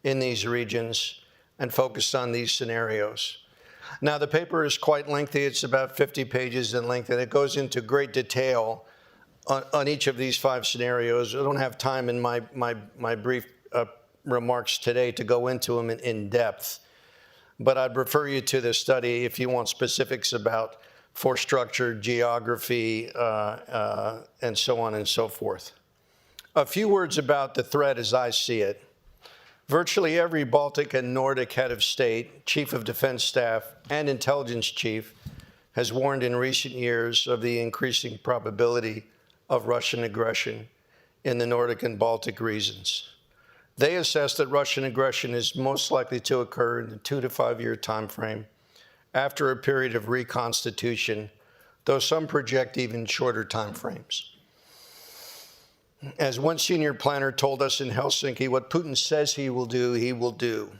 in these regions and focused on these scenarios. Now, the paper is quite lengthy. It's about 50 pages in length, and it goes into great detail on each of these 5 scenarios. I don't have time in my brief remarks today to go into them in depth, but I'd refer you to the study if you want specifics about force structure, geography, and so on and so forth. A few words about the threat as I see it. Virtually every Baltic and Nordic head of state, chief of defense staff, and intelligence chief has warned in recent years of the increasing probability of Russian aggression in the Nordic and Baltic regions. They assess that Russian aggression is most likely to occur in the 2 to 5 year time frame after a period of reconstitution, though some project even shorter time frames. As one senior planner told us in Helsinki, what Putin says he will do, he will do.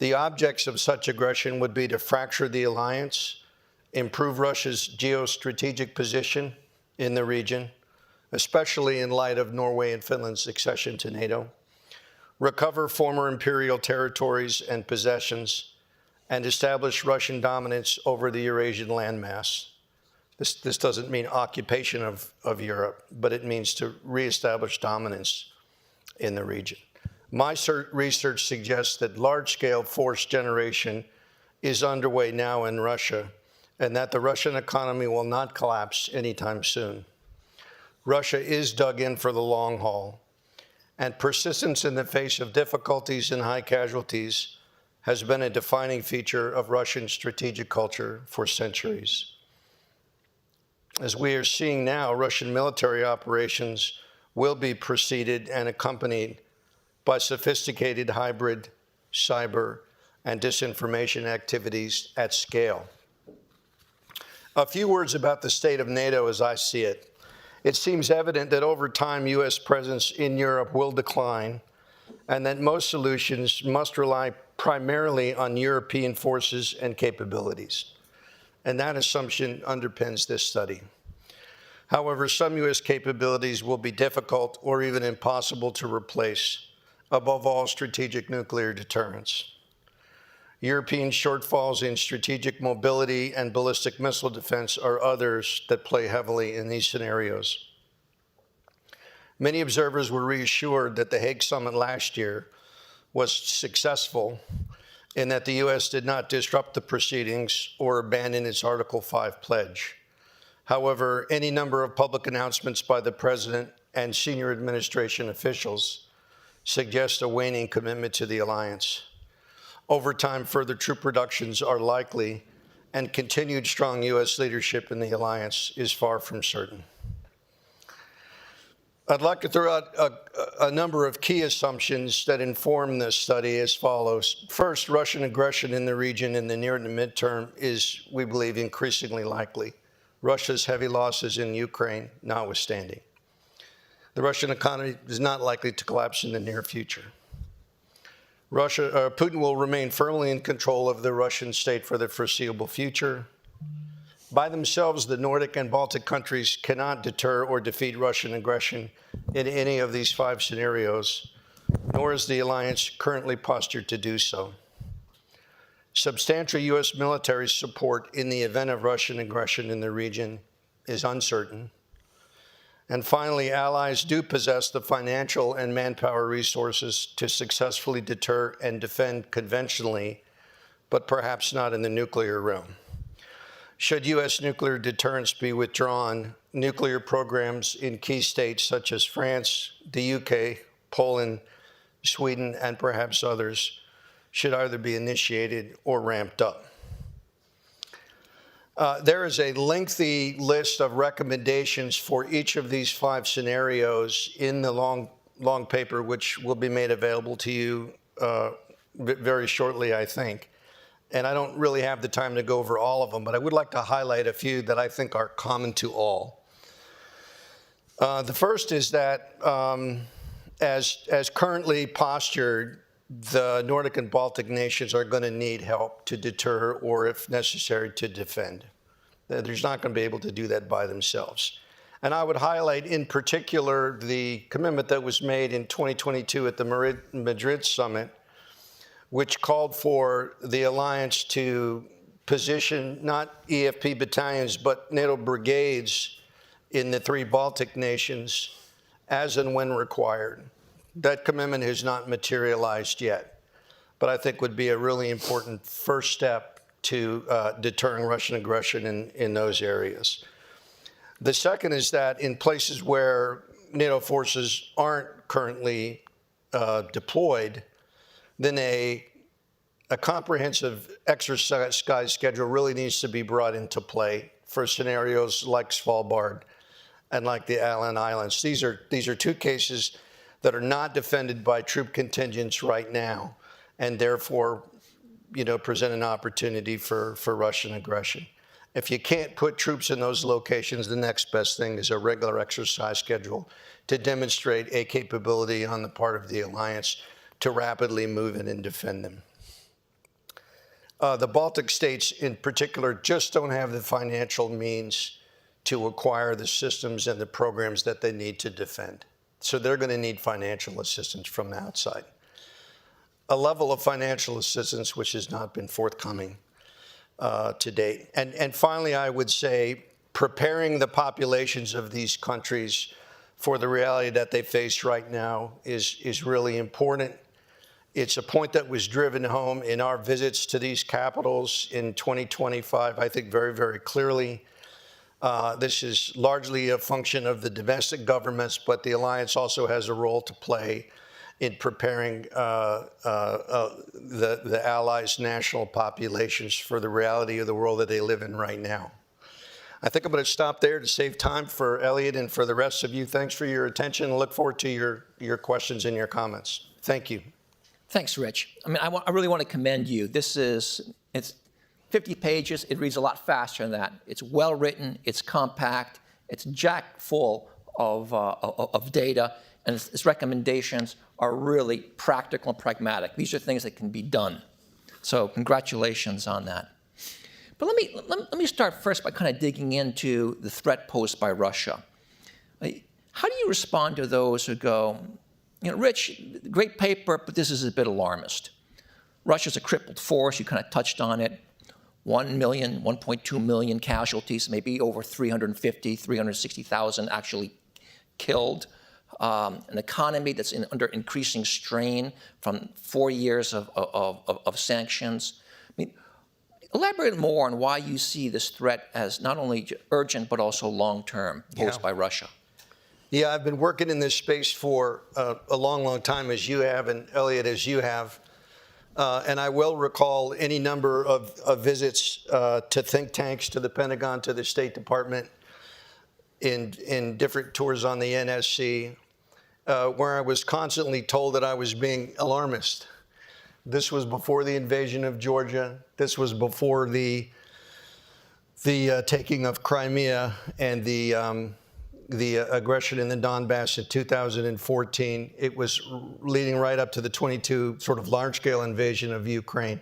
The objects of such aggression would be to fracture the alliance, improve Russia's geostrategic position in the region, especially in light of Norway and Finland's accession to NATO, recover former imperial territories and possessions, and establish Russian dominance over the Eurasian landmass. This doesn't mean occupation of Europe, but it means to reestablish dominance in the region. My research suggests that large-scale force generation is underway now in Russia, and that the Russian economy will not collapse anytime soon. Russia is dug in for the long haul, and persistence in the face of difficulties and high casualties has been a defining feature of Russian strategic culture for centuries. As we are seeing now, Russian military operations will be preceded and accompanied by sophisticated hybrid, cyber, and disinformation activities at scale. A few words about the state of NATO as I see it. It seems evident that over time, U.S. presence in Europe will decline, and that most solutions must rely primarily on European forces and capabilities. And that assumption underpins this study. However, some U.S. capabilities will be difficult or even impossible to replace, above all, strategic nuclear deterrence. European shortfalls in strategic mobility and ballistic missile defense are others that play heavily in these scenarios. Many observers were reassured that the Hague summit last year was successful in that the U.S. did not disrupt the proceedings or abandon its Article 5 pledge. However, any number of public announcements by the president and senior administration officials suggest a waning commitment to the alliance. Over time, further troop reductions are likely, and continued strong U.S. leadership in the alliance is far from certain. I'd like to throw out a number of key assumptions that inform this study as follows. First, Russian aggression in the region in the near to midterm is, we believe, increasingly likely, Russia's heavy losses in Ukraine notwithstanding. The Russian economy is not likely to collapse in the near future. Putin will remain firmly in control of the Russian state for the foreseeable future. By themselves, the Nordic and Baltic countries cannot deter or defeat Russian aggression in any of these 5 scenarios, nor is the alliance currently postured to do so. Substantial U.S. military support in the event of Russian aggression in the region is uncertain. And finally, allies do possess the financial and manpower resources to successfully deter and defend conventionally, but perhaps not in the nuclear realm. Should U.S. nuclear deterrence be withdrawn, nuclear programs in key states such as France, the U.K., Poland, Sweden, and perhaps others should either be initiated or ramped up. There is a lengthy list of recommendations for each of these 5 scenarios in the long paper, which will be made available to you very shortly, I think. And I don't really have the time to go over all of them, but I would like to highlight a few that I think are common to all. The first is that as currently postured, the Nordic and Baltic nations are going to need help to deter or, if necessary, to defend. They're not going to be able to do that by themselves. And I would highlight in particular the commitment that was made in 2022 at the Madrid summit, which called for the alliance to position not EFP battalions, but NATO brigades in the 3 Baltic nations as and when required. That commitment has not materialized yet, but I think would be a really important first step to deterring Russian aggression in those areas. The second is that in places where NATO forces aren't currently deployed, then a comprehensive exercise schedule really needs to be brought into play for scenarios like Svalbard and like the Aland Islands. These are 2 cases that are not defended by troop contingents right now, and therefore, present an opportunity for Russian aggression. If you can't put troops in those locations, the next best thing is a regular exercise schedule to demonstrate a capability on the part of the alliance to rapidly move in and defend them. The Baltic states in particular just don't have the financial means to acquire the systems and the programs that they need to defend. So they're going to need financial assistance from the outside. A level of financial assistance which has not been forthcoming to date. And finally, I would say preparing the populations of these countries for the reality that they face right now is really important. It's a point that was driven home in our visits to these capitals in 2025, I think very, very clearly. This is largely a function of the domestic governments, but the alliance also has a role to play in preparing the allies' national populations for the reality of the world that they live in right now. I think I'm going to stop there to save time for Elliot and for the rest of you. Thanks for your attention, and look forward to your questions and your comments. Thank you. Thanks, Rich. I mean, I really want to commend you. It's 50 pages. It reads a lot faster than that. It's well written. It's compact. It's jack full of data, and its recommendations are really practical and pragmatic. These are things that can be done. So congratulations on that. But let me start first by kind of digging into the threat posed by Russia. How do you respond to those who go, Rich, great paper, but this is a bit alarmist. Russia's a crippled force. You kind of touched on it. 1 million, 1.2 million casualties, maybe over 350, 360,000 actually killed. An economy that's under increasing strain from 4 years of sanctions. I mean, elaborate more on why you see this threat as not only urgent but also long-term posed by Russia. Yeah, I've been working in this space for a long, long time, as you have, and Elliot, as you have. And I will recall any number of visits to think tanks, to the Pentagon, to the State Department, in different tours on the NSC, where I was constantly told that I was being alarmist. This was before the invasion of Georgia. This was before the taking of Crimea and the aggression in the Donbass in 2014. It was leading right up to the 22 sort of large-scale invasion of Ukraine.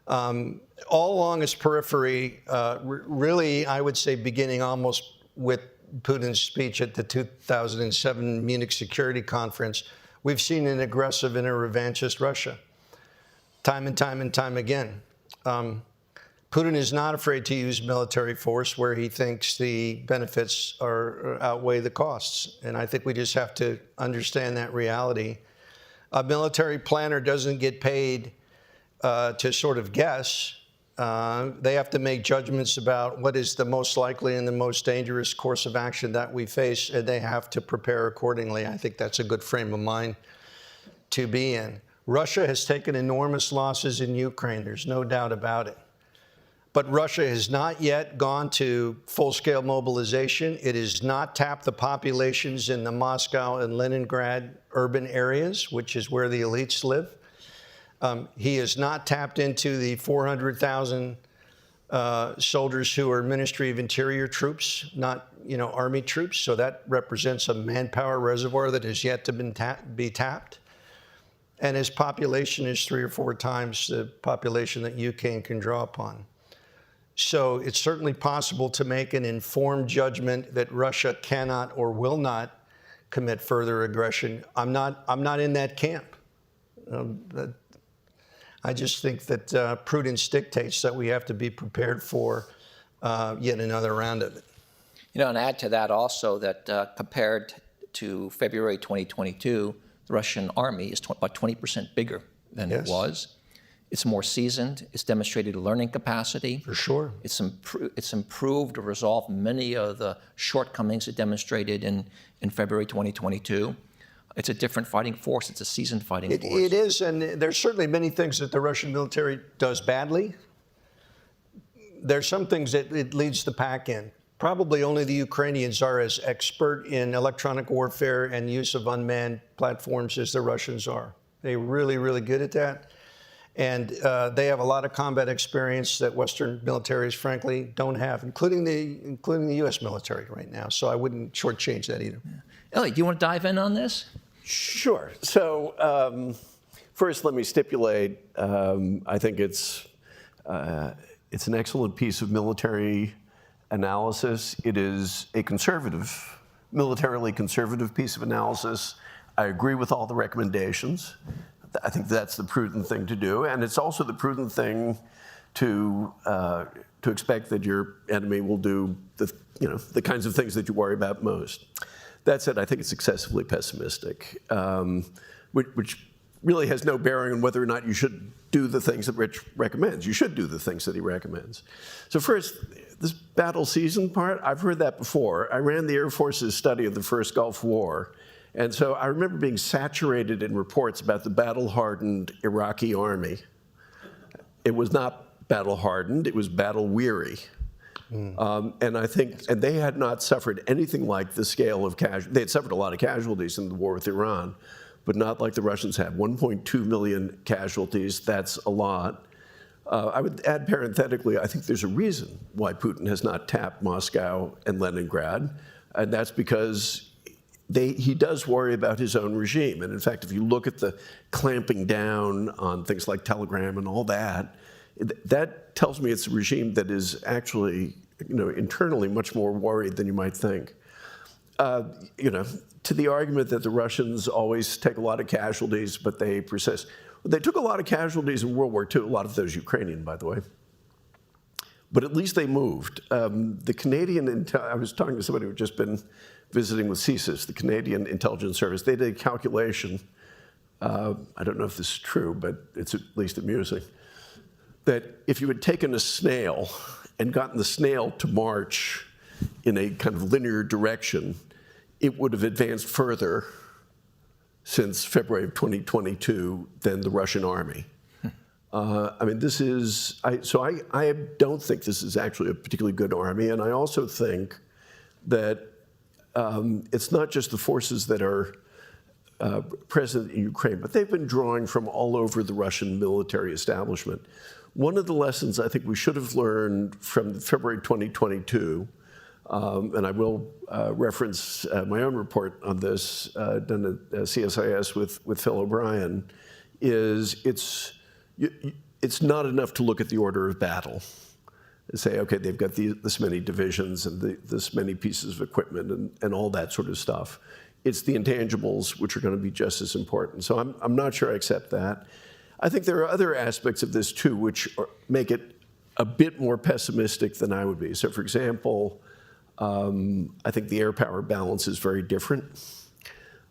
All along its periphery, really, I would say beginning almost with Putin's speech at the 2007 Munich Security Conference, we've seen an aggressive and a revanchist Russia, time and time and time again. Putin is not afraid to use military force where he thinks the benefits outweigh the costs. And I think we just have to understand that reality. A military planner doesn't get paid to sort of guess. They have to make judgments about what is the most likely and the most dangerous course of action that we face, and they have to prepare accordingly. I think that's a good frame of mind to be in. Russia has taken enormous losses in Ukraine. There's no doubt about it. But Russia has not yet gone to full-scale mobilization. It has not tapped the populations in the Moscow and Leningrad urban areas, which is where the elites live. He has not tapped into the 400,000 soldiers who are Ministry of Interior troops, not army troops. So that represents a manpower reservoir that has yet to be tapped. And his population is 3 or 4 times the population that Ukraine can draw upon. So it's certainly possible to make an informed judgment that Russia cannot or will not commit further aggression. I'm not in that camp. I just think that prudence dictates that we have to be prepared for yet another round of it. And add to that also that compared to February 2022, the Russian army is about 20% bigger than it was. It's more seasoned. It's demonstrated learning capacity. For sure. It's improved or resolved many of the shortcomings it demonstrated in February 2022. It's a different fighting force. It's a seasoned fighting force. It is, and there's certainly many things that the Russian military does badly. There's some things that it leads the pack in. Probably only the Ukrainians are as expert in electronic warfare and use of unmanned platforms as the Russians are. They're really, really good at that. And they have a lot of combat experience that Western militaries, frankly, don't have, including the U.S. military right now. So I wouldn't shortchange that either. Yeah. Elliot, do you want to dive in on this? Sure. So first, let me stipulate, I think it's an excellent piece of military analysis. It is a militarily conservative piece of analysis. I agree with all the recommendations. I think that's the prudent thing to do, and it's also the prudent thing to expect that your enemy will do the kinds of things that you worry about most. That said, I think it's excessively pessimistic, which really has no bearing on whether or not you should do the things that Rich recommends. You should do the things that he recommends. So first, this battle season part, I've heard that before. I ran the Air Force's study of the first Gulf War. And so I remember being saturated in reports about the battle-hardened Iraqi army. It was not battle-hardened, it was battle-weary. And I think, and they had not suffered anything like the scale of casualties. They had suffered a lot of casualties in the war with Iran, but not like the Russians had. 1.2 million casualties, that's a lot. I would add parenthetically, I think there's a reason why Putin has not tapped Moscow and Leningrad, and that's because he does worry about his own regime. And in fact, if you look at the clamping down on things like Telegram and all that, that tells me it's a regime that is actually, internally much more worried than you might think. To the argument that the Russians always take a lot of casualties, but they persist. They took a lot of casualties in World War II, a lot of those Ukrainian, by the way. But at least they moved. The Canadian, I was talking to somebody who had just been visiting with CSIS, the Canadian Intelligence Service. They did a calculation, I don't know if this is true, but it's at least amusing, that if you had taken a snail and gotten the snail to march in a kind of linear direction, it would have advanced further since February of 2022 than the Russian army. I mean, this is, I don't think this is actually a particularly good army, and I also think that it's not just the forces that are present in Ukraine, but they've been drawing from all over the Russian military establishment. One of the lessons I think we should have learned from February 2022, and I will reference my own report on this, done at CSIS with Phil O'Brien, is it's not enough to look at the order of battle and say, okay, they've got this many divisions and this many pieces of equipment and all that sort of stuff. It's the intangibles which are going to be just as important. So I'm not sure I accept that. I think there are other aspects of this too which make it a bit more pessimistic than I would be. So for example, I think the air power balance is very different.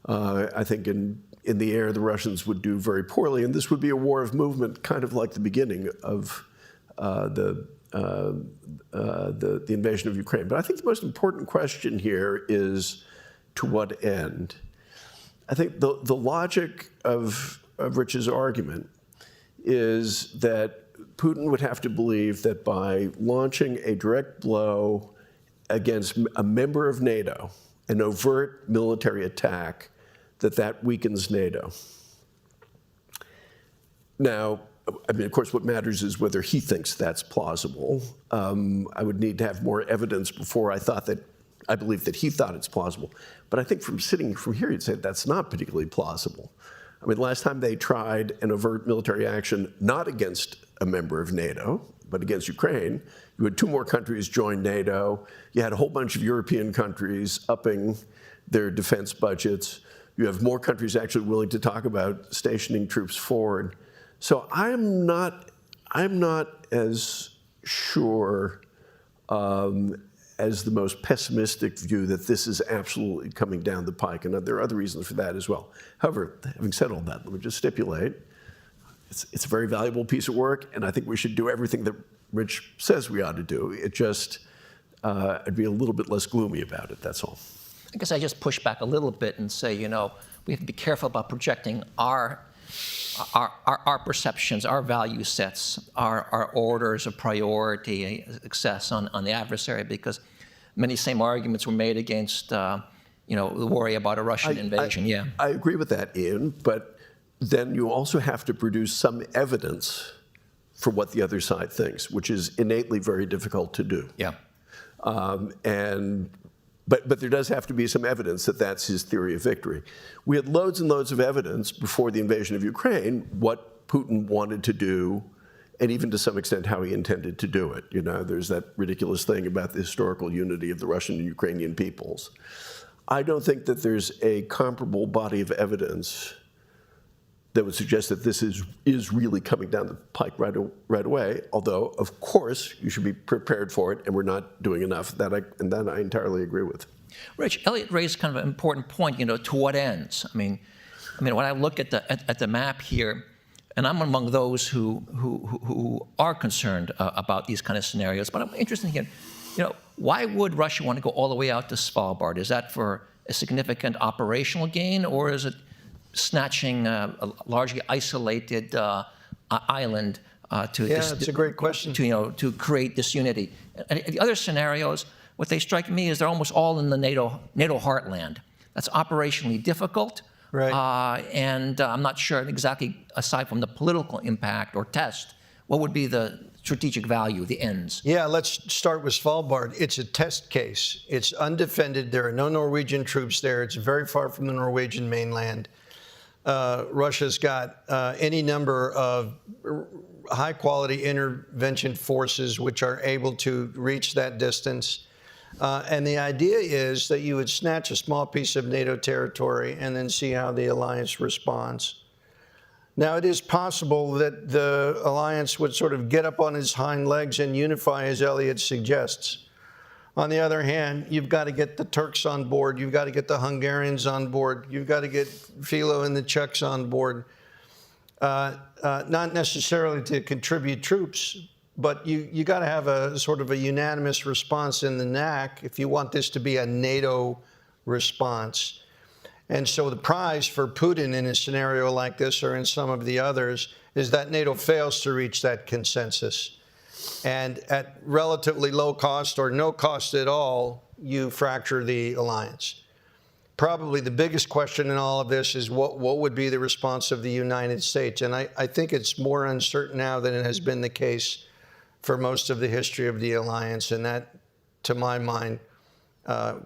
I think in the air, the Russians would do very poorly, and this would be a war of movement, kind of like the beginning of the invasion of Ukraine. But I think the most important question here is, to what end? I think the logic of Rich's argument is that Putin would have to believe that by launching a direct blow against a member of NATO, an overt military attack, that weakens NATO. Now, I mean, of course, what matters is whether he thinks that's plausible. I would need to have more evidence before I believe that he thought it's plausible. But I think from sitting from here, you'd say that's not particularly plausible. I mean, last time they tried an overt military action, not against a member of NATO, but against Ukraine, You had 2 more countries join NATO. You had a whole bunch of European countries upping their defense budgets. You have more countries actually willing to talk about stationing troops forward. So I'm not as sure as the most pessimistic view that this is absolutely coming down the pike, and there are other reasons for that as well. However, having said all that, let me just stipulate, it's a very valuable piece of work, and I think we should do everything that Rich says we ought to do. It just, I'd be a little bit less gloomy about it, that's all. I guess I just push back a little bit and say, we have to be careful about projecting our perceptions, our value sets, our orders of priority, success on the adversary, because many same arguments were made against, the worry about a Russian invasion. I agree with that, Ian, but then you also have to produce some evidence for what the other side thinks, which is innately very difficult to do. Yeah. But there does have to be some evidence that that's his theory of victory. We had loads and loads of evidence before the invasion of Ukraine what Putin wanted to do, and even to some extent how he intended to do it. There's that ridiculous thing about the historical unity of the Russian and Ukrainian peoples. I don't think that there's a comparable body of evidence that would suggest that this is really coming down the pike right away, although, of course, you should be prepared for it, and we're not doing enough. That I entirely agree with. Rich, Elliot raised kind of an important point, to what ends? I mean, when I look at the map here, and I'm among those who are concerned about these kind of scenarios, but I'm interested in hearing, why would Russia want to go all the way out to Svalbard? Is that for a significant operational gain, or is it snatching a largely isolated island it's a great question. to create disunity? And the other scenarios, what they strike me is they're almost all in the NATO heartland. That's operationally difficult, right? And I'm not sure exactly, aside from the political impact or test, what would be the strategic value, the ends? Yeah, let's start with Svalbard. It's a test case. It's undefended. There are no Norwegian troops there. It's very far from the Norwegian mainland. Russia's got any number of high-quality intervention forces which are able to reach that distance. And the idea is that you would snatch a small piece of NATO territory and then see how the alliance responds. Now, it is possible that the alliance would sort of get up on its hind legs and unify, as Elliot suggests. On the other hand, you've got to get the Turks on board. You've got to get the Hungarians on board. You've got to get Philo and the Czechs on board. Not necessarily to contribute troops, but you got to have a sort of a unanimous response in the NAC if you want this to be a NATO response. And so the prize for Putin in a scenario like this, or in some of the others, is that NATO fails to reach that consensus. And at relatively low cost or no cost at all, you fracture the alliance. Probably the biggest question in all of this is what would be the response of the United States? And I think it's more uncertain now than it has been the case for most of the history of the alliance. And that, to my mind,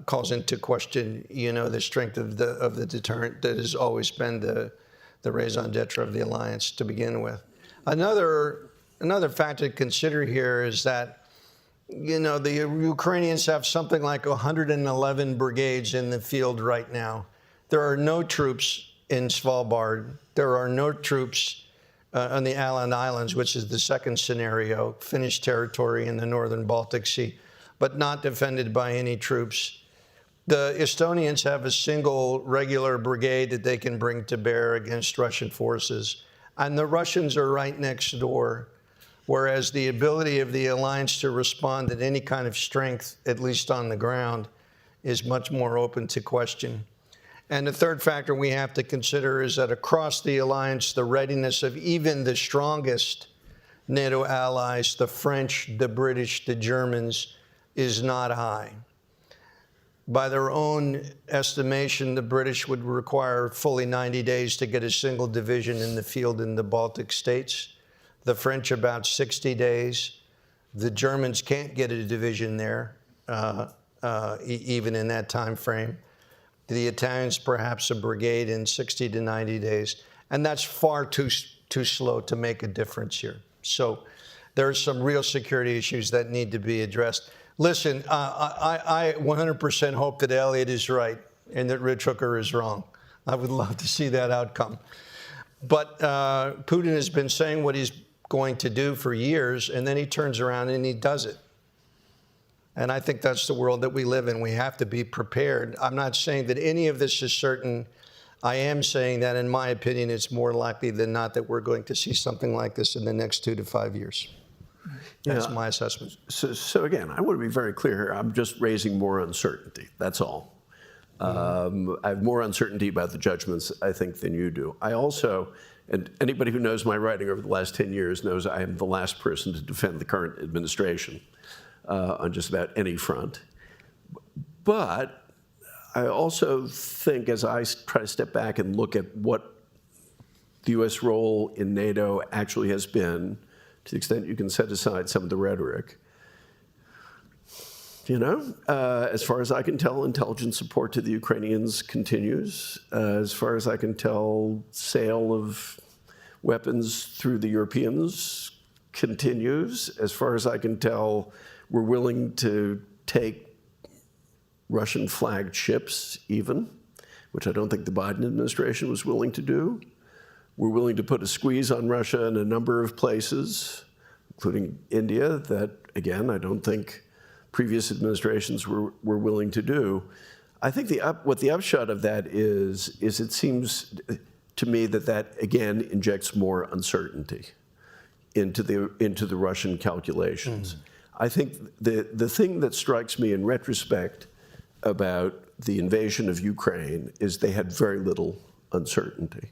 calls into question, the strength of the deterrent that has always been the raison d'etre of the alliance to begin with. Another factor to consider here is that, the Ukrainians have something like 111 brigades in the field right now. There are no troops in Svalbard. There are no troops on the Åland Islands, which is the second scenario, Finnish territory in the northern Baltic Sea, but not defended by any troops. The Estonians have a single regular brigade that they can bring to bear against Russian forces. And the Russians are right next door, whereas the ability of the alliance to respond at any kind of strength, at least on the ground, is much more open to question. And the third factor we have to consider is that across the alliance, the readiness of even the strongest NATO allies, the French, the British, the Germans, is not high. By their own estimation, the British would require fully 90 days to get a single division in the field in the Baltic states. The French about 60 days. The Germans can't get a division there, even in that time frame. The Italians perhaps a brigade in 60 to 90 days. And that's far too slow to make a difference here. So there are some real security issues that need to be addressed. Listen, I 100% hope that Elliott is right and that Rich Hooker is wrong. I would love to see that outcome. But Putin has been saying what he's going to do for years, and then he turns around and he does it. And I think that's the world that we live in. We have to be prepared. I'm not saying that any of this is certain. I am saying that, in my opinion, it's more likely than not that we're going to see something like this in the next 2 to 5 years. That's my assessment. So again, I want to be very clear here. I'm just raising more uncertainty. That's all. I have more uncertainty about the judgments, I think, than you do. I also, and anybody who knows my writing over the last 10 years knows I am the last person to defend the current administration on just about any front. But I also think, as I try to step back and look at what the U.S. role in NATO actually has been, to the extent you can set aside some of the rhetoric, as far as I can tell, intelligence support to the Ukrainians continues. As far as I can tell, sale of weapons through the Europeans continues. As far as I can tell, we're willing to take Russian-flagged ships even, which I don't think the Biden administration was willing to do. We're willing to put a squeeze on Russia in a number of places, including India, that, again, I don't think previous administrations were willing to do. I think what the upshot of that is it seems to me that again injects more uncertainty into the Russian calculations. I think the thing that strikes me in retrospect about the invasion of Ukraine is they had very little uncertainty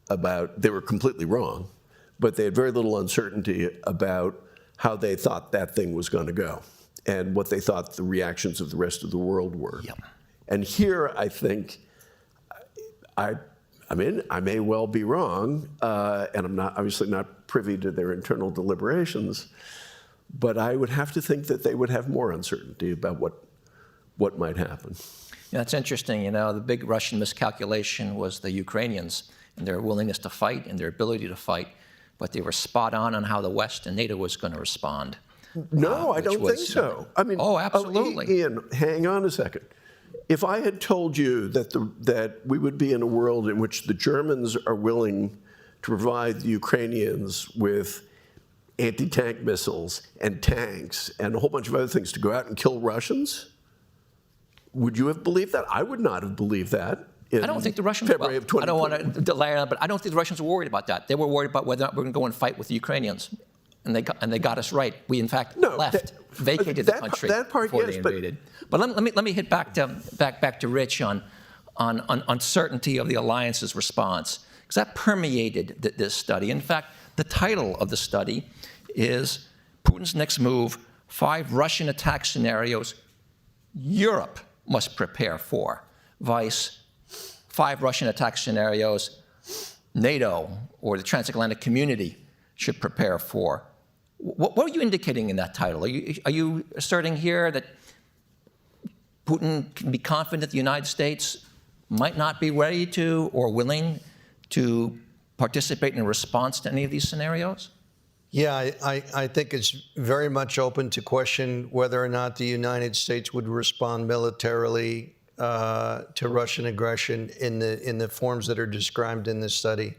about, they were completely wrong, but they had very little uncertainty about how they thought that thing was going to go and what they thought the reactions of the rest of the world were. Yep. And here, I think, I may well be wrong, and I'm obviously not privy to their internal deliberations, but I would have to think that they would have more uncertainty about what might happen. Yeah, that's interesting. The big Russian miscalculation was the Ukrainians and their willingness to fight and their ability to fight, but they were spot on how the West and NATO was going to respond. No, I don't think so. Oh, absolutely. Ian, hang on a second. If I had told you that we would be in a world in which the Germans are willing to provide the Ukrainians with anti-tank missiles and tanks and a whole bunch of other things to go out and kill Russians, would you have believed that? I would not have believed that. I don't think the Russians. February of 2020. I don't want to delay on, but I don't think the Russians were worried about that. They were worried about whether or not we're going to go and fight with the Ukrainians, and they got us right. We in fact vacated the country before they invaded. But let me hit back to Rich on uncertainty of the alliance's response, because that permeated this study. In fact, the title of the study is Putin's Next Move: 5 Russian Attack Scenarios Europe Must Prepare For, vice 5 Russian attack scenarios NATO or the transatlantic community should prepare for. What are you indicating in that title? Are you asserting here that Putin can be confident the United States might not be ready to or willing to participate in a response to any of these scenarios? Yeah, I think it's very much open to question whether or not the United States would respond militarily to Russian aggression in the forms that are described in this study.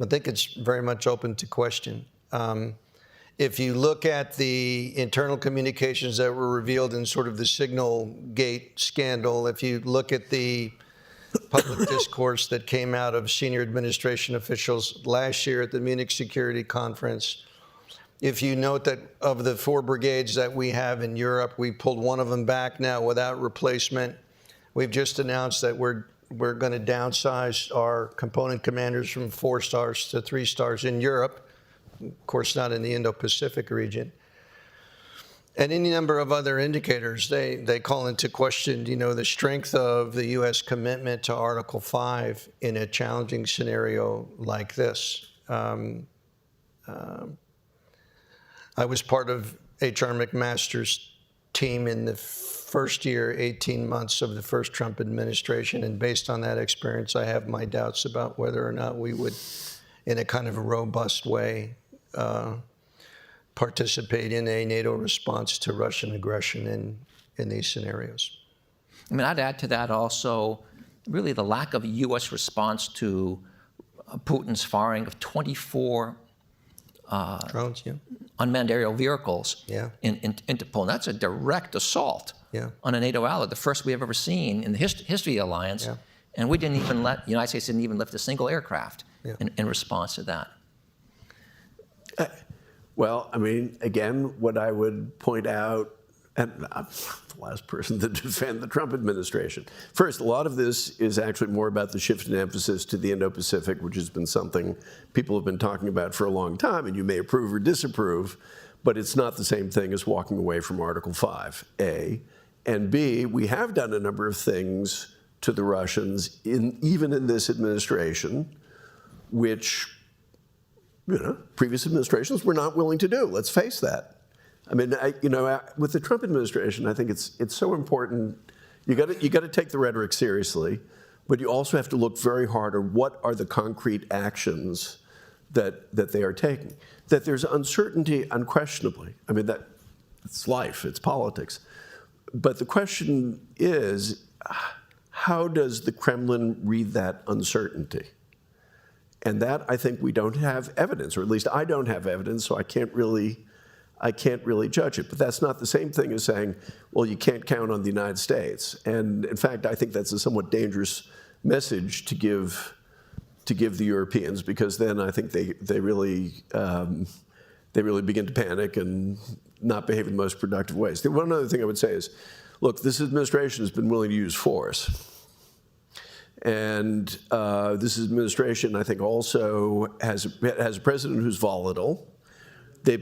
I think it's very much open to question. If you look at the internal communications that were revealed in sort of the Signal Gate scandal, if you look at the public discourse that came out of senior administration officials last year at the Munich Security Conference, if you note that of the 4 brigades that we have in Europe, we pulled one of them back now without replacement. We've just announced that we're going to downsize our component commanders from 4 stars to 3 stars in Europe, of course not in the Indo-Pacific region. And any number of other indicators, they call into question, the strength of the U.S. commitment to Article 5 in a challenging scenario like this. I was part of H.R. McMaster's team in the first year, 18 months of the first Trump administration, and based on that experience, I have my doubts about whether or not we would, in a kind of a robust way, participate in a NATO response to Russian aggression in these scenarios. I mean, I'd add to that also really the lack of a U.S. response to Putin's firing of 24 Drones, yeah. unmanned aerial vehicles Yeah. into Poland. That's a direct assault Yeah. on a NATO ally, the first we have ever seen in the history of the alliance. Yeah. And the United States didn't even lift a single aircraft Yeah. in response to that. Well, I mean, again, what I would point out, and I'm the last person to defend the Trump administration. First, a lot of this is actually more about the shift in emphasis to the Indo-Pacific, which has been something people have been talking about for a long time, and you may approve or disapprove, but it's not the same thing as walking away from Article 5, A. And B, we have done a number of things to the Russians, even in this administration, which previous administrations were not willing to do. Let's face that. I mean, with the Trump administration, I think it's so important. You got to take the rhetoric seriously, but you also have to look very hard at what are the concrete actions that they are taking. That there's uncertainty, unquestionably. I mean, it's life, it's politics. But the question is, how does the Kremlin read that uncertainty? And that, I think, we don't have evidence, or at least I don't have evidence, so I can't really judge it. But that's not the same thing as saying, well, you can't count on the United States. And in fact, I think that's a somewhat dangerous message to give the Europeans, because then I think they really begin to panic and not behave in the most productive ways. The one other thing I would say is, look, this administration has been willing to use force. And this administration, I think, also has a president who's volatile. They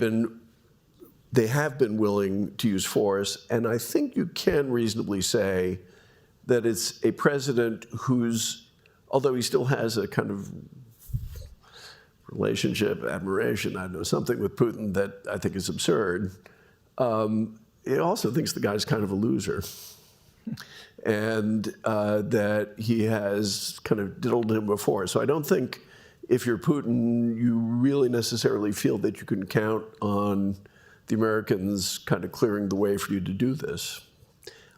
have been willing to use force, and I think you can reasonably say that it's a president who's, although he still has a kind of relationship, admiration, I don't know, something with Putin that I think is absurd, he also thinks the guy's kind of a loser. And that he has kind of diddled him before. So I don't think if you're Putin, you really necessarily feel that you can count on the Americans kind of clearing the way for you to do this.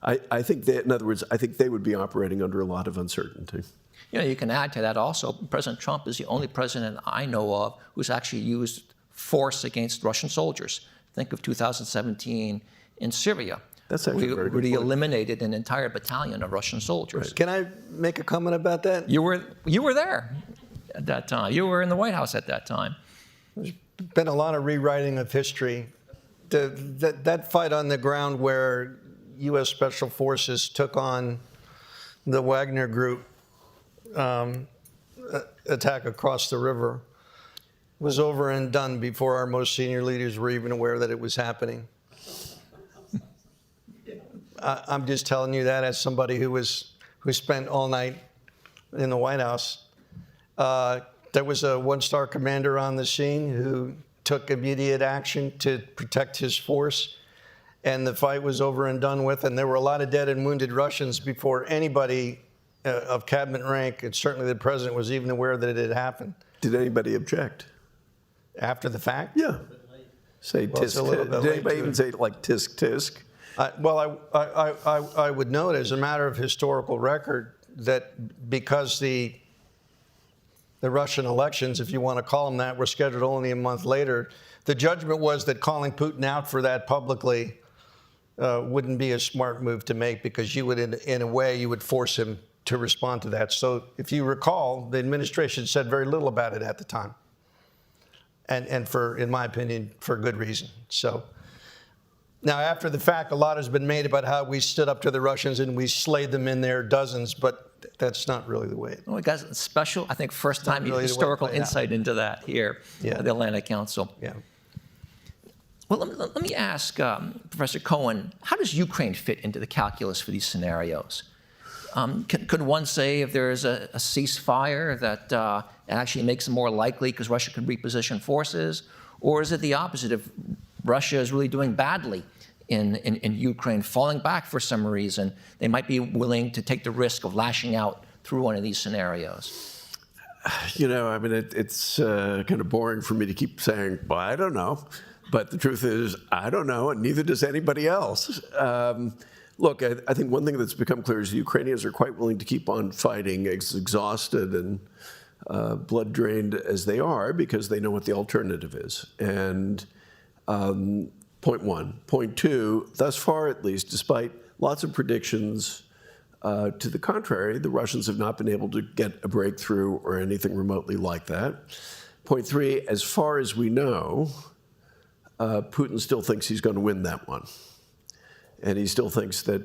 I think that, in other words, I think they would be operating under a lot of uncertainty. You can add to that also, President Trump is the only president I know of who's actually used force against Russian soldiers. Think of 2017 in Syria. That's actually a very good We point. eliminated an entire battalion of Russian soldiers. Can I make a comment about that? You were there at that time. You were in the White House at that time. There's been a lot of rewriting of history. That fight on the ground where U.S. Special Forces took on the Wagner Group attack across the river was over and done before our most senior leaders were even aware that it was happening. I'm just telling you that as somebody who spent all night in the White House. There was a one-star commander on the scene who took immediate action to protect his force, and the fight was over and done with, and there were a lot of dead and wounded Russians before anybody of cabinet rank, and certainly the president, was even aware that it had happened. Did anybody object? After the fact? Yeah. Say Well, it's tisk. a little bit Did late anybody to even it. say like tisk tisk? I would note, as a matter of historical record, that because the Russian elections, if you want to call them that, were scheduled only a month later, the judgment was that calling Putin out for that publicly wouldn't be a smart move to make, because you would, in a way, you would force him to respond to that. So if you recall, the administration said very little about it at the time. And for, in my opinion, for good reason. So now, after the fact, a lot has been made about how we stood up to the Russians and we slayed them in their dozens, but that's not really the way. Well, we got a special, I think, first time really the way it historical played out. insight into that here at the Atlantic Council. Yeah. Well, let me ask Professor Cohen, how does Ukraine fit into the calculus for these scenarios? Could one say if there is a ceasefire that it actually makes it more likely because Russia could reposition forces? Or is it the opposite? If Russia is really doing badly in Ukraine, falling back for some reason, they might be willing to take the risk of lashing out through one of these scenarios? I mean, it's kind of boring for me to keep saying, well, I don't know. But the truth is, I don't know, and neither does anybody else. Look, I think one thing that's become clear is the Ukrainians are quite willing to keep on fighting, as exhausted and blood-drained as they are, because they know what the alternative is. And point one. Point two, thus far at least, despite lots of predictions to the contrary, the Russians have not been able to get a breakthrough or anything remotely like that. Point three, as far as we know, Putin still thinks he's going to win that one. And he still thinks that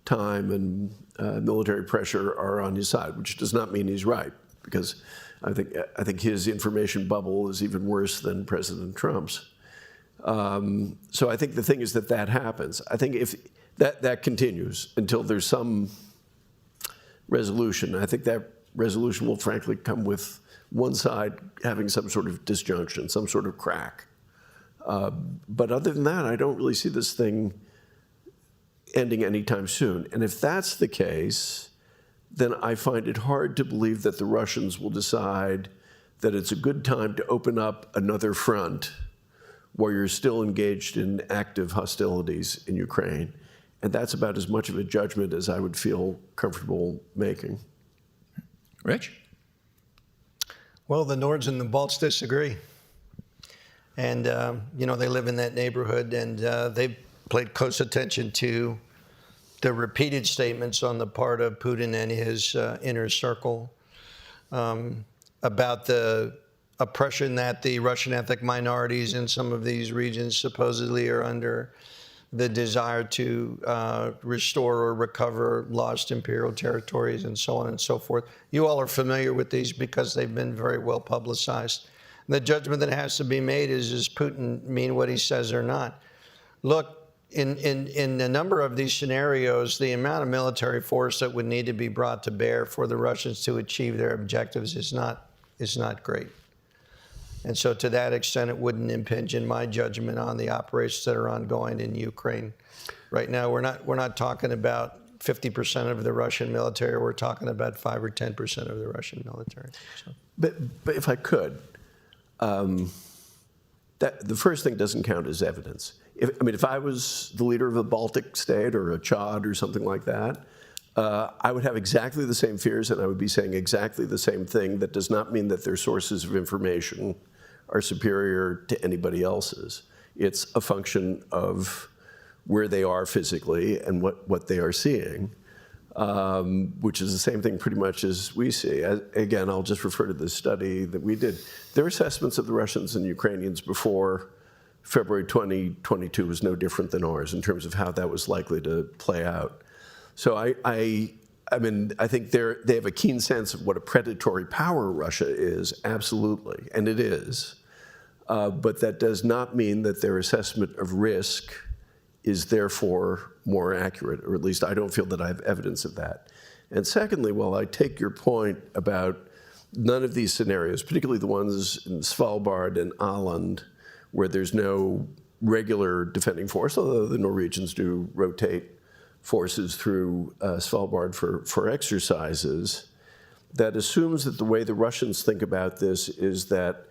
time and military pressure are on his side, which does not mean he's right, because I think his information bubble is even worse than President Trump's. So I think the thing is that happens. I think if that continues until there's some resolution, I think that resolution will frankly come with one side having some sort of disjunction, some sort of crack. But other than that, I don't really see this thing ending anytime soon. And if that's the case, then I find it hard to believe that the Russians will decide that it's a good time to open up another front where you're still engaged in active hostilities in Ukraine. And that's about as much of a judgment as I would feel comfortable making. Rich? Well, the Nords and the Balts disagree. And, they live in that neighborhood, and they've paid close attention to the repeated statements on the part of Putin and his inner circle about the oppression that the Russian ethnic minorities in some of these regions supposedly are under, the desire to restore or recover lost imperial territories, and so on and so forth. You all are familiar with these because they've been very well publicized. The judgment that has to be made is, does Putin mean what he says or not? Look, in a number of these scenarios, the amount of military force that would need to be brought to bear for the Russians to achieve their objectives is not great. And so to that extent, it wouldn't impinge in my judgment on the operations that are ongoing in Ukraine. Right now, we're not talking about 50% of the Russian military. We're talking about 5 or 10% of the Russian military. So. But if I could, the first thing doesn't count as evidence. If I was the leader of a Baltic state or a Chad or something like that, I would have exactly the same fears, and I would be saying exactly the same thing. That does not mean that their sources of information are superior to anybody else's. It's a function of where they are physically and what they are seeing, which is the same thing pretty much as we see. Again, I'll just refer to this study that we did. Their assessments of the Russians and Ukrainians before February 2022 was no different than ours in terms of how that was likely to play out. So I think they have a keen sense of what a predatory power Russia is, absolutely, and it is. But that does not mean that their assessment of risk is therefore more accurate, or at least I don't feel that I have evidence of that. And secondly, while I take your point about none of these scenarios, particularly the ones in Svalbard and Åland, where there's no regular defending force, although the Norwegians do rotate forces through Svalbard for exercises, that assumes that the way the Russians think about this is that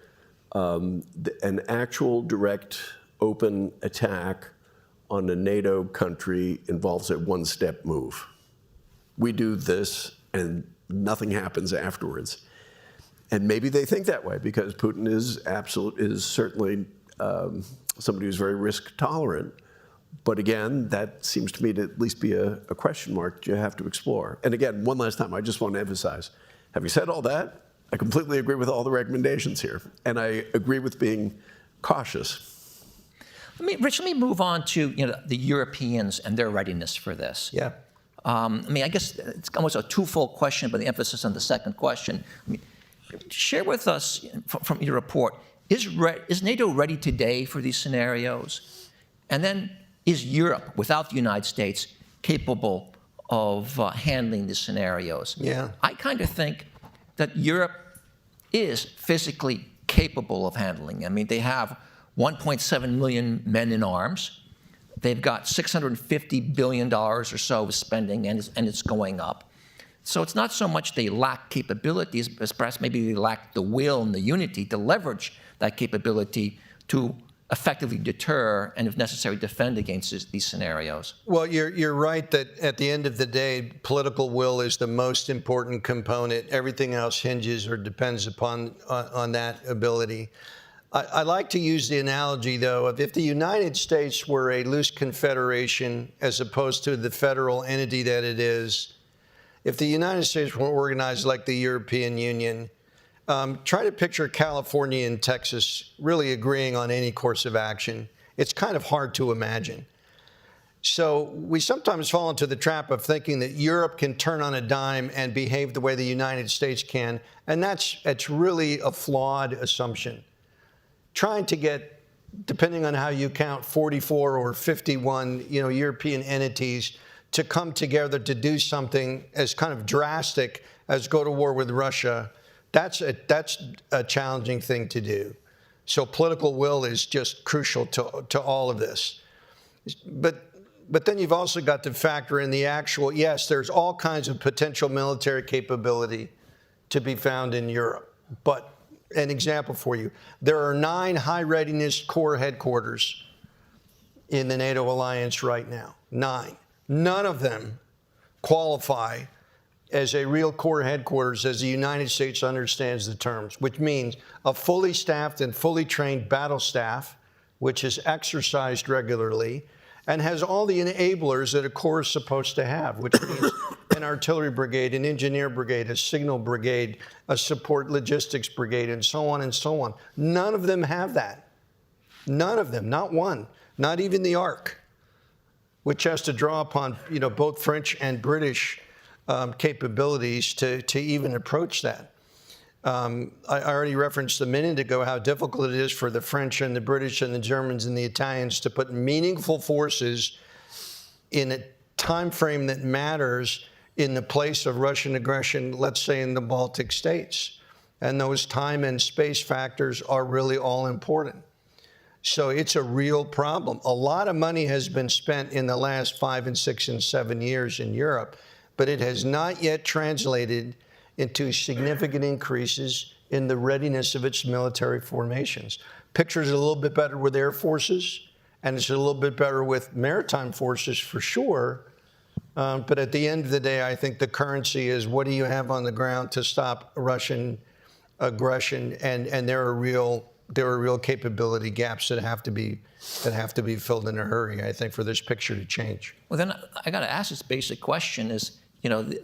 an actual direct open attack on a NATO country involves a one-step move. We do this and nothing happens afterwards. And maybe they think that way because Putin is certainly somebody who's very risk tolerant. But again, that seems to me to at least be a question mark that you have to explore. And again, one last time, I just want to emphasize, having said all that, I completely agree with all the recommendations here. And I agree with being cautious. Rich, let me move on to the Europeans and their readiness for this. Yeah. I guess it's almost a twofold question, but the emphasis on the second question. Share with us from your report, is NATO ready today for these scenarios? And then, is Europe, without the United States, capable of handling these scenarios? Yeah. I kind of think that Europe is physically capable of handling. They have 1.7 million men in arms. They've got $650 billion or so of spending, and it's going up. So it's not so much they lack capabilities, as perhaps maybe they lack the will and the unity to leverage that capability to effectively deter and, if necessary, defend against these scenarios? Well, you're right that at the end of the day, political will is the most important component. Everything else hinges or depends upon on that ability. I like to use the analogy, though, of if the United States were a loose confederation as opposed to the federal entity that it is, if the United States were organized like the European Union, try to picture California and Texas really agreeing on any course of action. It's kind of hard to imagine. So we sometimes fall into the trap of thinking that Europe can turn on a dime and behave the way the United States can, and it's really a flawed assumption. Trying to get, depending on how you count, 44 or 51, European entities to come together to do something as kind of drastic as go to war with Russia. That's a challenging thing to do. So political will is just crucial to all of this. But then you've also got to factor in the actual, yes, there's all kinds of potential military capability to be found in Europe. But an example for you, there are 9 high readiness corps headquarters in the NATO alliance right now. 9. None of them qualify as a real corps headquarters as the United States understands the terms, which means a fully staffed and fully trained battle staff, which is exercised regularly and has all the enablers that a corps is supposed to have, which means an artillery brigade, an engineer brigade, a signal brigade, a support logistics brigade, and so on and so on. None of them have that. None of them, not one, not even the ARC, which has to draw upon both French and British capabilities to even approach that. I already referenced a minute ago how difficult it is for the French and the British and the Germans and the Italians to put meaningful forces in a time frame that matters in the place of Russian aggression, let's say in the Baltic states. And those time and space factors are really all important. So it's a real problem. A lot of money has been spent in the last 5 and 6 and 7 years in Europe, but it has not yet translated into significant increases in the readiness of its military formations. Picture's a little bit better with air forces, and it's a little bit better with maritime forces for sure. But at the end of the day, I think the currency is what do you have on the ground to stop Russian aggression, and there are real capability gaps that have to be filled in a hurry, I think, for this picture to change. Well, then I got to ask this basic question: is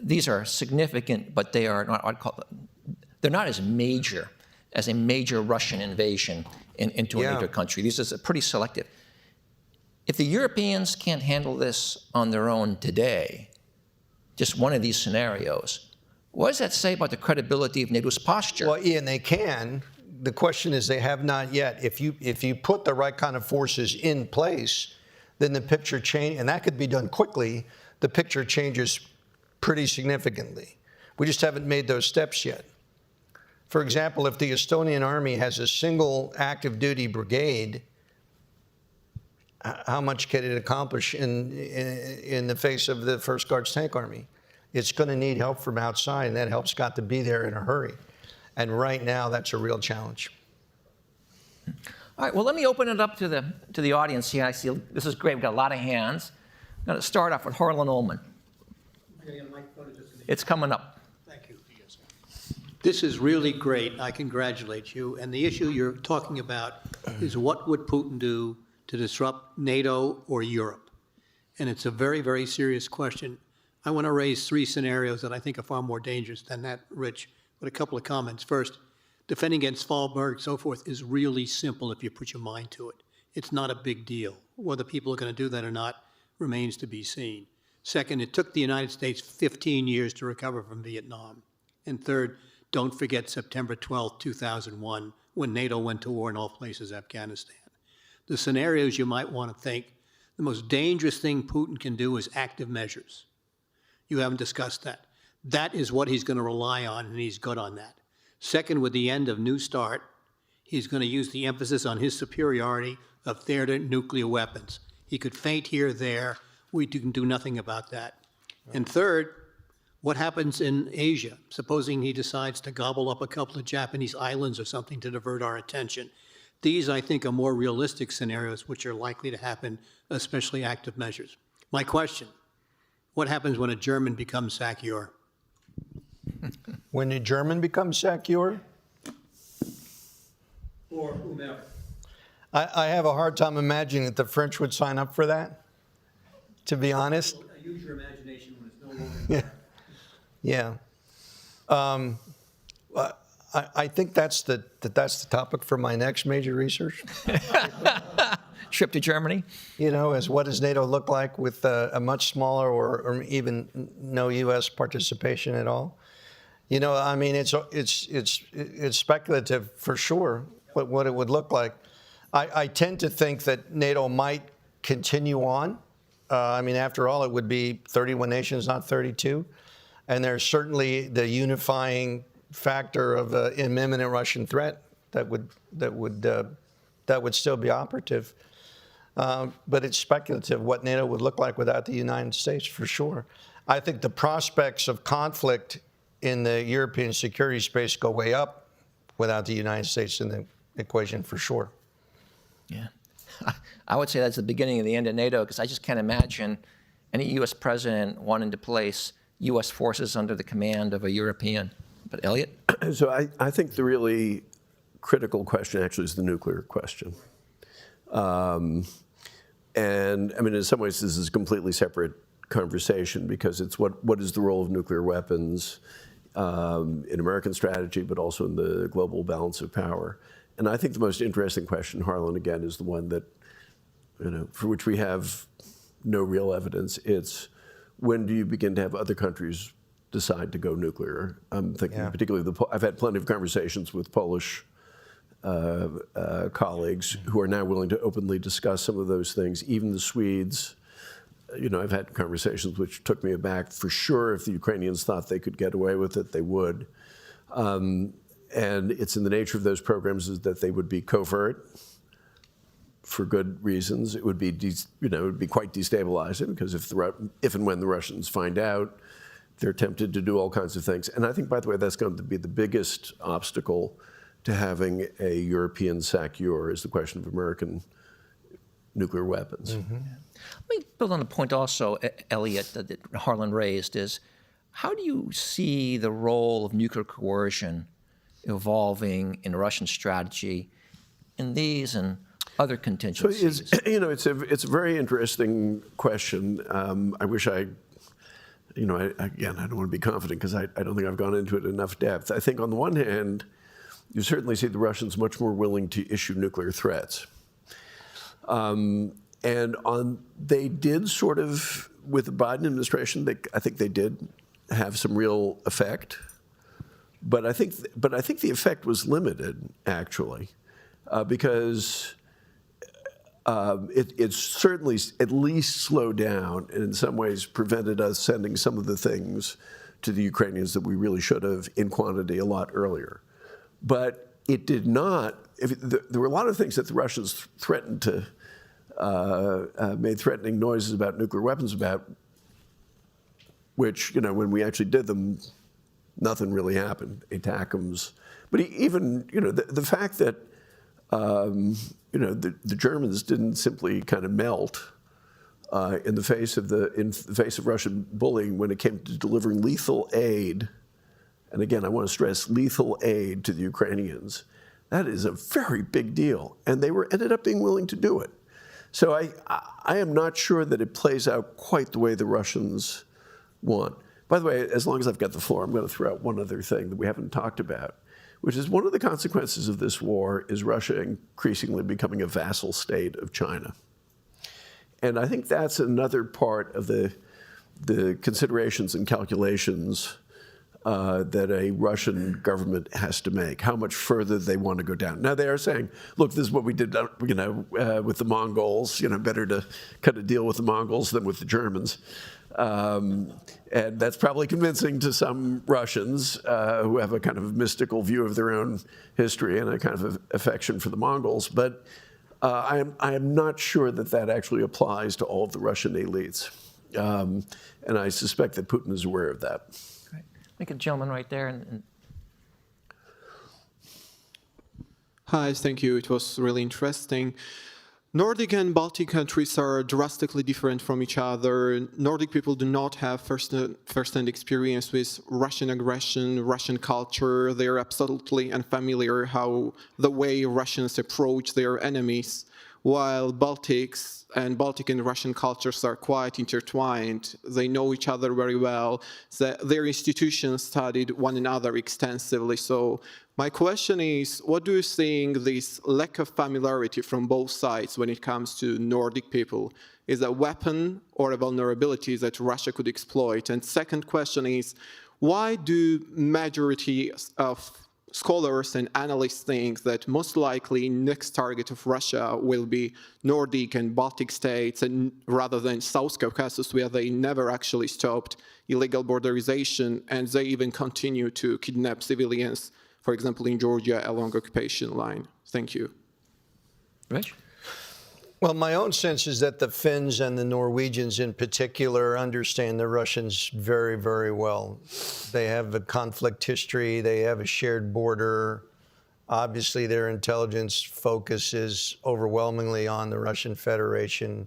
these are significant, but they are not. They're not as major as a major Russian invasion into a NATO country. This is pretty selective. If the Europeans can't handle this on their own today, just one of these scenarios, what does that say about the credibility of NATO's posture? Well, Ian, they can. The question is they have not yet. If you put the right kind of forces in place, then the picture changes, and that could be done quickly. The picture changes pretty significantly. We just haven't made those steps yet. For example, if the Estonian army has a single active duty brigade, how much can it accomplish in the face of the 1st Guards Tank Army? It's going to need help from outside, and that help's got to be there in a hurry. And right now, that's a real challenge. All right, well, let me open it up to the audience here. I see this is great. We've got a lot of hands. I'm going to start off with Harlan Ullman. It's coming up. Thank you. This is really great. I congratulate you. And the issue you're talking about is what would Putin do to disrupt NATO or Europe? And it's a very, very serious question. I want to raise 3 scenarios that I think are far more dangerous than that, Rich, but a couple of comments. First, defending against Svalbard, so forth, is really simple if you put your mind to it. It's not a big deal. Whether people are going to do that or not remains to be seen. Second, it took the United States 15 years to recover from Vietnam. And third, don't forget September 12, 2001, when NATO went to war in all places, Afghanistan. The scenarios you might want to think, the most dangerous thing Putin can do is active measures. You haven't discussed that. That is what he's going to rely on, and he's good on that. Second, with the end of New START, he's going to use the emphasis on his superiority of theater nuclear weapons. He could feint here, there. We can do nothing about that. And third, what happens in Asia? Supposing he decides to gobble up a couple of Japanese islands or something to divert our attention. These, I think, are more realistic scenarios which are likely to happen, especially active measures. My question, what happens when a German becomes SACEUR? When a German becomes SACEUR, Or whomever. I have a hard time imagining that the French would sign up for that, to be honest. Use your imagination when it's no longer Yeah. I think that's the topic for my next major research. Trip to Germany? You know, as what does NATO look like with a much smaller or even no U.S. participation at all? You know, I mean, it's speculative for sure what it would look like. I tend to think that NATO might continue on. I mean, after all, it would be 31 nations, not 32. And there's certainly the unifying factor of an imminent Russian threat that would still be operative. But it's speculative what NATO would look like without the United States, for sure. I think the prospects of conflict in the European security space go way up without the United States in the equation, for sure. Yeah. I would say that's the beginning of the end of NATO, because I just can't imagine any U.S. president wanting to place U.S. forces under the command of a European. But Elliot? So I think the really critical question actually is the nuclear question. And I mean, in some ways, this is a completely separate conversation because it's what is the role of nuclear weapons in American strategy, but also in the global balance of power. And I think the most interesting question, Harlan, again, is the one that, you know, for which we have no real evidence. It's when do you begin to have other countries decide to go nuclear? I'm thinking particularly, I've had plenty of conversations with Polish colleagues who are now willing to openly discuss some of those things. Even the Swedes, you know, I've had conversations which took me aback. For sure, if the Ukrainians thought they could get away with it, they would. And it's in the nature of those programs is that they would be covert for good reasons. It would be, it would be quite destabilizing because if and when the Russians find out, they're tempted to do all kinds of things. And I think, by the way, that's going to be the biggest obstacle to having a European SACEUR is the question of American nuclear weapons. Mm-hmm. Let me build on a point also, Elliot, that Harlan raised, is how do you see the role of nuclear coercion evolving in Russian strategy in these and other contingencies? So it's a very interesting question. I wish I don't want to be confident because I don't think I've gone into it enough depth. I think on the one hand, you certainly see the Russians much more willing to issue nuclear threats. They did sort of, with the Biden administration, I think they did have some real effect. But I think the effect was limited, actually, because it certainly at least slowed down and in some ways prevented us sending some of the things to the Ukrainians that we really should have in quantity a lot earlier. But it did not. There were a lot of things that the Russians threatened to made threatening noises about nuclear weapons about, which, when we actually did them, nothing really happened. ATACMS. But even, the fact that, the Germans didn't simply kind of melt in the face of Russian bullying when it came to delivering lethal aid. And again, I want to stress lethal aid to the Ukrainians. That is a very big deal. And they ended up being willing to do it. So I am not sure that it plays out quite the way the Russians want. By the way, as long as I've got the floor, I'm going to throw out one other thing that we haven't talked about, which is one of the consequences of this war is Russia increasingly becoming a vassal state of China. And I think that's another part of the considerations and calculations that a Russian government has to make, how much further they want to go down. Now, they are saying, look, this is what we did with the Mongols, better to kind of deal with the Mongols than with the Germans. And that's probably convincing to some Russians who have a kind of mystical view of their own history and a kind of affection for the Mongols. But I am not sure that actually applies to all of the Russian elites. And I suspect that Putin is aware of that. Great. I think a gentleman right there. Hi, thank you. It was really interesting. Nordic and Baltic countries are drastically different from each other. Nordic people do not have first-hand experience with Russian aggression, Russian culture. They are absolutely unfamiliar how the way Russians approach their enemies, while Baltic and Russian cultures are quite intertwined. They know each other very well. Their institutions studied one another extensively. So my question is, what do you think this lack of familiarity from both sides when it comes to Nordic people is a weapon or a vulnerability that Russia could exploit? And second question is, why do majority of scholars and analysts think that most likely next target of Russia will be Nordic and Baltic states, and rather than South Caucasus, where they never actually stopped illegal borderization, and they even continue to kidnap civilians, for example, in Georgia along occupation line? Thank you. Rich? Well, my own sense is that the Finns and the Norwegians in particular understand the Russians very, very well. They have a conflict history. They have a shared border. Obviously, their intelligence focus is overwhelmingly on the Russian Federation.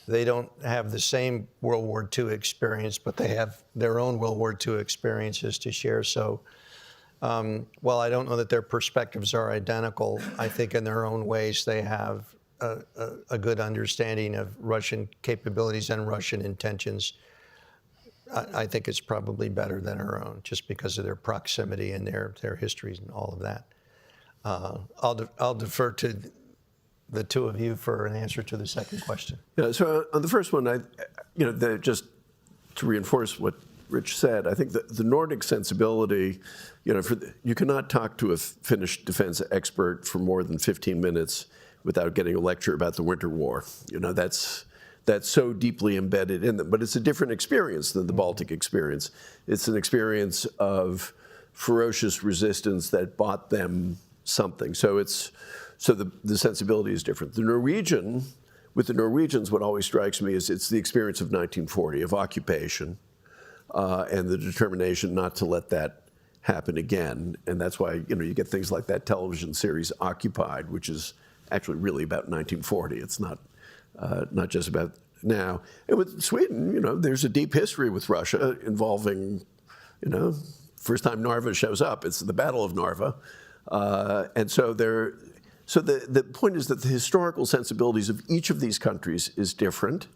They don't have the same World War II experience, but they have their own World War II experiences to share. So while I don't know that their perspectives are identical, I think in their own ways they have a good understanding of Russian capabilities and Russian intentions. I think it's probably better than our own, just because of their proximity and their histories and all of that. I'll defer to the two of you for an answer to the second question. Yeah, so on the first one, just to reinforce what Rich said, I think the Nordic sensibility, you cannot talk to a Finnish defense expert for more than 15 minutes without getting a lecture about the Winter War. That's so deeply embedded in them. But it's a different experience than the Baltic experience. It's an experience of ferocious resistance that bought them something. So the sensibility is different. With the Norwegians, what always strikes me is it's the experience of 1940, of occupation, and the determination not to let that happen again. And that's why you get things like that television series Occupied, which is actually really about 1940. It's not just about now. And with Sweden, there's a deep history with Russia involving, first time Narva shows up, it's the Battle of Narva. And so the point is that the historical sensibilities of each of these countries is different.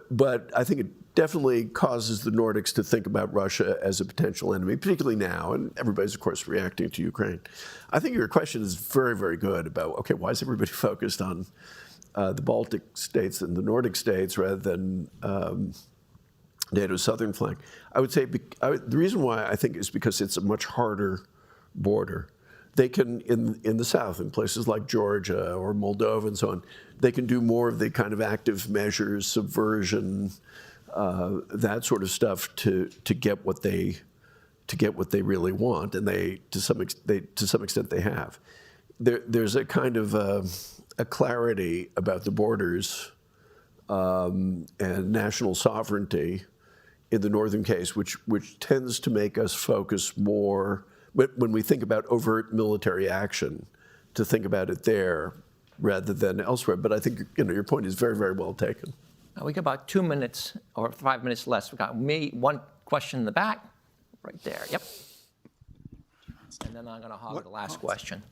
But I think it definitely causes the Nordics to think about Russia as a potential enemy, particularly now, and everybody's, of course, reacting to Ukraine. I think your question is very, very good about, okay, why is everybody focused on the Baltic states and the Nordic states rather than NATO's southern flank? I would say the reason why I think is because it's a much harder border. They can, in the south, in places like Georgia or Moldova and so on, they can do more of the kind of active measures, subversion, that sort of stuff to get what they really want, and to some extent they have. There's a kind of a clarity about the borders and national sovereignty in the northern case, which tends to make us focus more, when we think about overt military action, to think about it there rather than elsewhere. But I think your point is very, very well taken. We got about 2 minutes or 5 minutes less. We got one question in the back, right there. Yep. And then I'm going to hog the last question.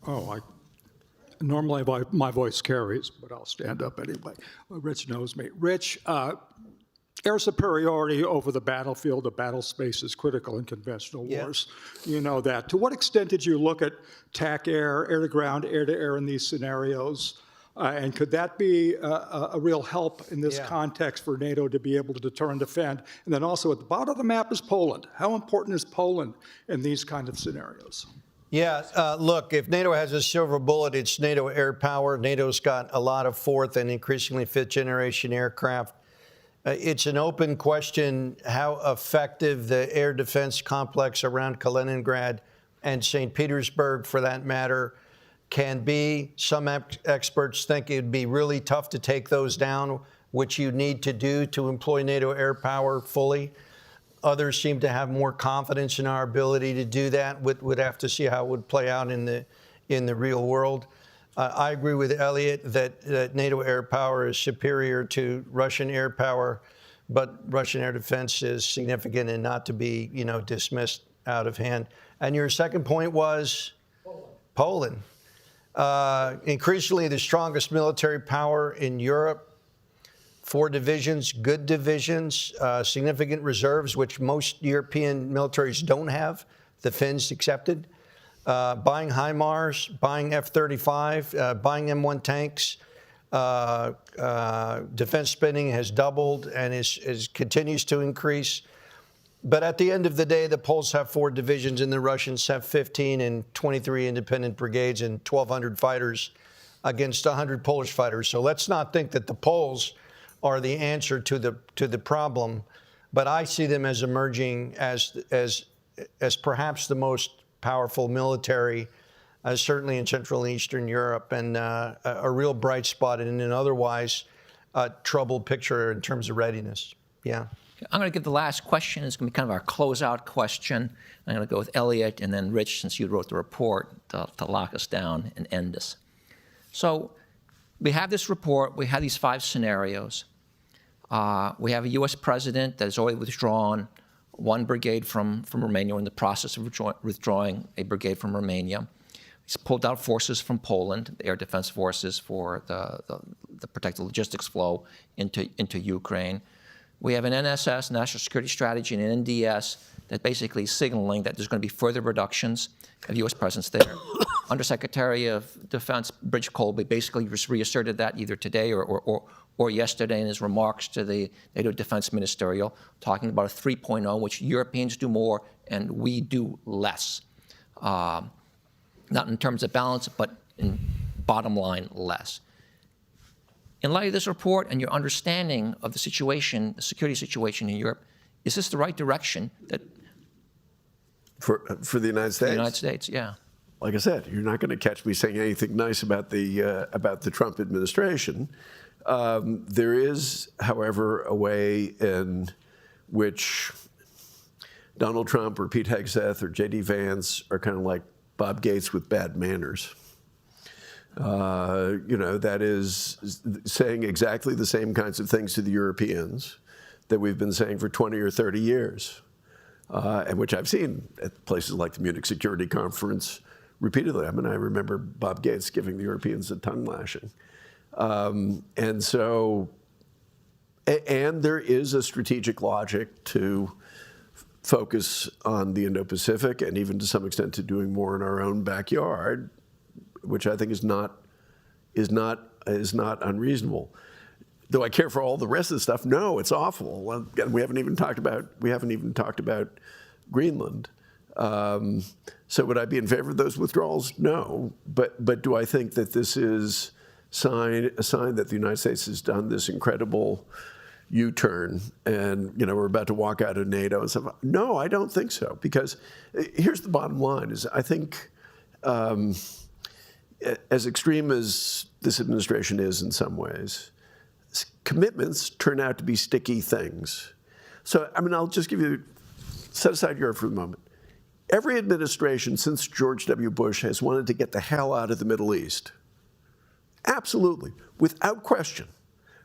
Normally my voice carries, but I'll stand up anyway. Rich knows me. Rich, air superiority over the battlefield, the battle space is critical in conventional wars. You know that. To what extent did you look at TAC air, air-to-ground, air-to-air in these scenarios? And could that be a real help in this context for NATO to be able to deter and defend? And then also at the bottom of the map is Poland. How important is Poland in these kind of scenarios? Yeah, look, if NATO has a silver bullet, it's NATO air power. NATO's got a lot of fourth and increasingly fifth generation aircraft. It's an open question how effective the air defense complex around Kaliningrad and St. Petersburg, for that matter, can be. Some experts think it would be really tough to take those down, which you need to do to employ NATO air power fully. Others seem to have more confidence in our ability to do that. Would have to see how it would play out in in the real world. I agree with Elliot that NATO air power is superior to Russian air power, but Russian air defense is significant and not to be, dismissed out of hand. And your second point was Poland. Increasingly the strongest military power in Europe. 4 divisions, good divisions, significant reserves, which most European militaries don't have, the Finns accepted. Buying HIMARS, buying F-35, buying M1 tanks. Defense spending has doubled and continues to increase. But at the end of the day, the Poles have 4 divisions and the Russians have 15 and 23 independent brigades and 1,200 fighters against 100 Polish fighters. So let's not think that the Poles are the answer to the problem, but I see them as emerging as perhaps the most powerful military, certainly in Central and Eastern Europe, and a real bright spot in an otherwise troubled picture in terms of readiness. Yeah. I'm going to give the last question. It's going to be kind of our closeout question. I'm going to go with Elliot and then Rich, since you wrote the report, to lock us down and end this. So we have this report. We have these 5 scenarios. We have a U.S. president that has already withdrawn 1 brigade from Romania. We're in the process of withdrawing a brigade from Romania. He's pulled out forces from Poland, the air defense forces, for the protected logistics flow into Ukraine. We have an NSS, National Security Strategy, and an NDS that basically is signaling that there's going to be further reductions of U.S. presence there. Undersecretary of Defense Bridge Colby basically reasserted that either today or yesterday in his remarks to the NATO Defense Ministerial, talking about a 3.0, which Europeans do more and we do less. Not in terms of balance, but in bottom line, less. In light of this report and your understanding of the situation, the security situation in Europe, is this the right direction that For the United States? the United States, yeah. Like I said, you're not going to catch me saying anything nice about the Trump administration. There is, however, a way in which Donald Trump or Pete Hegseth or J.D. Vance are kind of like Bob Gates with bad manners. That is saying exactly the same kinds of things to the Europeans that we've been saying for 20 or 30 years, and which I've seen at places like the Munich Security Conference repeatedly. I mean, I remember Bob Gates giving the Europeans a tongue lashing. And there is a strategic logic to focus on the Indo-Pacific and even to some extent to doing more in our own backyard, which I think is not unreasonable. Do I care for all the rest of the stuff? No, it's awful. And we haven't even talked about Greenland. So would I be in favor of those withdrawals? No. But do I think that this is a sign that the United States has done this incredible U-turn and we're about to walk out of NATO and stuff? No, I don't think so. Because here's the bottom line: is I think as extreme as this administration is in some ways, commitments turn out to be sticky things. So, I mean, I'll just set aside Europe for the moment. Every administration since George W. Bush has wanted to get the hell out of the Middle East. Absolutely, without question.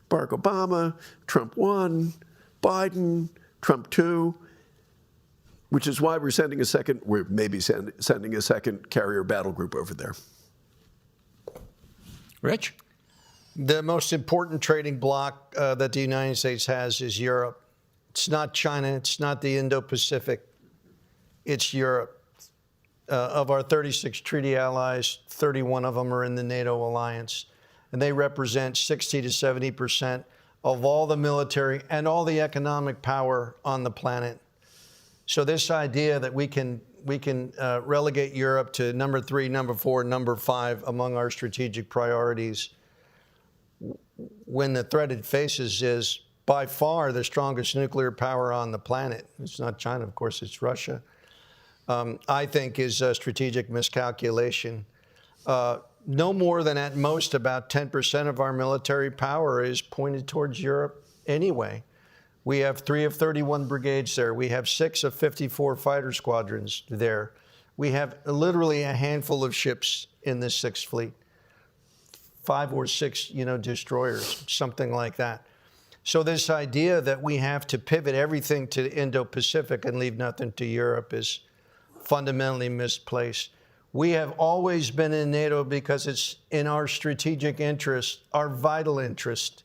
Barack Obama, Trump 1, Biden, Trump 2, which is why we're maybe sending a second carrier battle group over there. Rich? The most important trading bloc that the United States has is Europe. It's not China. It's not the Indo-Pacific. It's Europe. Of our 36 treaty allies, 31 of them are in the NATO alliance, and they represent 60 to 70% of all the military and all the economic power on the planet. So this idea that we can relegate Europe to number 3, number 4, number 5 among our strategic priorities, when the threat it faces is by far the strongest nuclear power on the planet. It's not China, of course, it's Russia. I think is a strategic miscalculation. No more than at most about 10% of our military power is pointed towards Europe anyway. We have 3 of 31 brigades there. We have 6 of 54 fighter squadrons there. We have literally a handful of ships in the Sixth Fleet, 5 or 6, destroyers, something like that. So this idea that we have to pivot everything to Indo-Pacific and leave nothing to Europe is fundamentally misplaced. We have always been in NATO because it's in our strategic interest, our vital interest,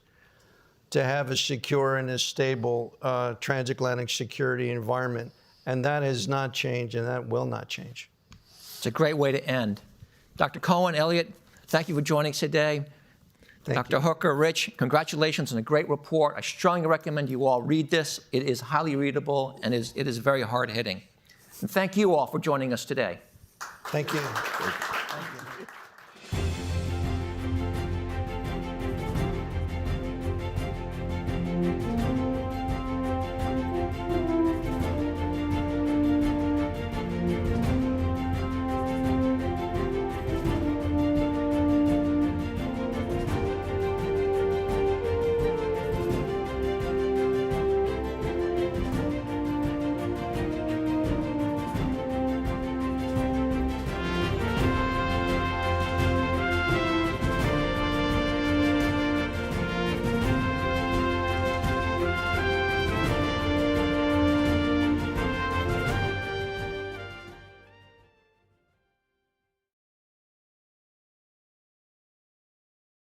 to have a secure and a stable transatlantic security environment. And that has not changed, and that will not change. It's a great way to end. Dr. Cohen, Elliot, thank you for joining us today. Dr. Hooker, Rich, congratulations on a great report. I strongly recommend you all read this. It is highly readable, and it is very hard-hitting. And thank you all for joining us today. Thank you.